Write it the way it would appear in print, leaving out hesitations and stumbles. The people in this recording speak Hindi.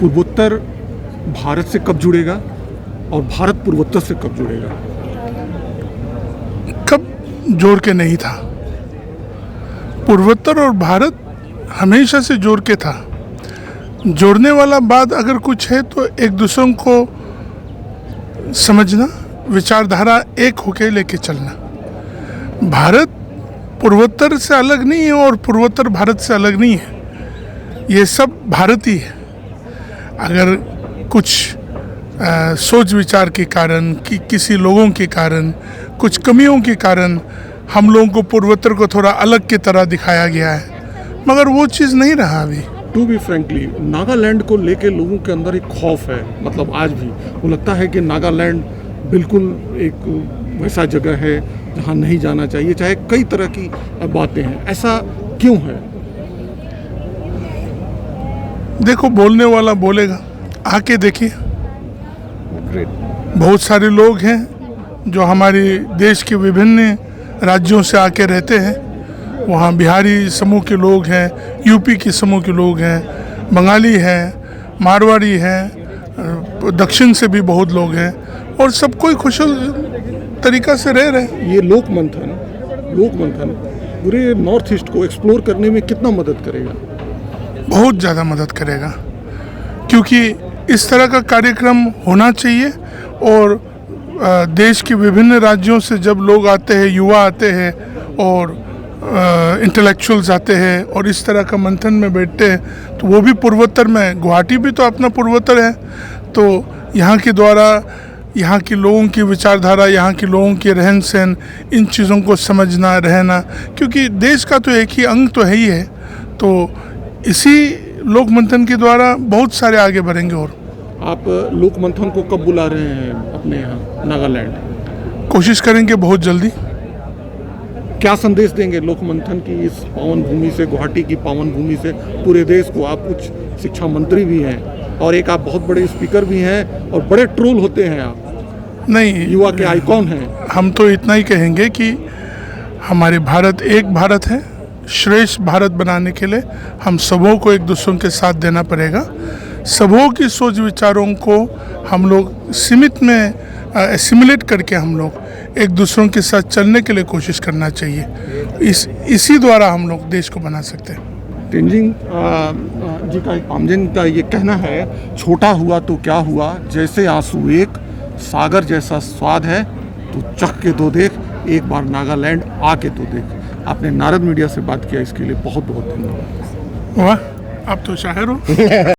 पूर्वोत्तर भारत से कब जुड़ेगा और भारत पूर्वोत्तर से कब जुड़ेगा? कब जोड़ के नहीं था। पूर्वोत्तर और भारत हमेशा से जोड़ के था। जोड़ने वाला बात अगर कुछ है तो एक दूसरों को समझना, विचारधारा एक होके लेके चलना। भारत पूर्वोत्तर से अलग नहीं है और पूर्वोत्तर भारत से अलग नहीं है। ये सब भारतीय है। अगर कुछ सोच विचार के कारण किसी लोगों के कारण, कुछ कमियों के कारण हम लोगों को पूर्वोत्तर को थोड़ा अलग की तरह दिखाया गया है, मगर वो चीज़ नहीं रहा अभी। टू बी फ्रेंकली, नागालैंड को लेके लोगों के अंदर एक खौफ है। मतलब आज भी वो लगता है कि नागालैंड बिल्कुल एक वैसा जगह है जहाँ नहीं जाना चाहिए, चाहे कई तरह की बातें हैं। ऐसा क्यों है? देखो, बोलने वाला बोलेगा, आके देखिए। ग्रेट। बहुत सारे लोग हैं जो हमारे देश के विभिन्न राज्यों से आके रहते हैं। वहाँ बिहारी समूह के लोग हैं, यूपी के समूह के लोग हैं, बंगाली हैं, मारवाड़ी हैं, दक्षिण से भी बहुत लोग हैं और सब कोई खुशहाल तरीका से रह रहे हैं। ये लोक मंथन पूरे नॉर्थ ईस्ट को एक्सप्लोर करने में कितना मदद करेगा? बहुत ज़्यादा मदद करेगा, क्योंकि इस तरह का कार्यक्रम होना चाहिए। और देश के विभिन्न राज्यों से जब लोग आते हैं, युवा आते हैं और इंटेलेक्चुअल्स आते हैं और इस तरह का मंथन में बैठते हैं, तो वो भी पूर्वोत्तर में, गुवाहाटी भी तो अपना पूर्वोत्तर है। तो यहाँ के द्वारा यहाँ के लोगों की विचारधारा, यहाँ के लोगों के रहन सहन, इन चीज़ों को समझना, रहना, क्योंकि देश का तो एक ही अंग तो है ही है। तो इसी लोक मंथन के द्वारा बहुत सारे आगे बढ़ेंगे। और आप लोक मंथन को कब बुला रहे हैं अपने यहाँ नागालैंड? कोशिश करेंगे बहुत जल्दी। क्या संदेश देंगे लोक मंथन की इस पावन भूमि से, गुवाहाटी की पावन भूमि से पूरे देश को? आप कुछ शिक्षा मंत्री भी हैं और एक आप बहुत बड़े स्पीकर भी हैं और बड़े ट्रोल होते हैं आप। नहीं, युवा के आइकॉन हैं। हम तो इतना ही कहेंगे कि हमारे भारत एक भारत है। श्रेष्ठ भारत बनाने के लिए हम सबों को एक दूसरों के साथ देना पड़ेगा। सबों की सोच विचारों को हम लोग सीमित में एसिमुलेट करके हम लोग एक दूसरों के साथ चलने के लिए कोशिश करना चाहिए। इसी द्वारा हम लोग देश को बना सकते हैं। तेंजिंग जी का, पामजेन का ये कहना है, छोटा हुआ तो क्या हुआ, जैसे आंसू एक, सागर जैसा स्वाद है, तो चख के तो देख, एक बार नागालैंड आके तो देख। आपने नारद मीडिया से बात किया, इसके लिए बहुत बहुत धन्यवाद। वाह, आप तो शायर हो।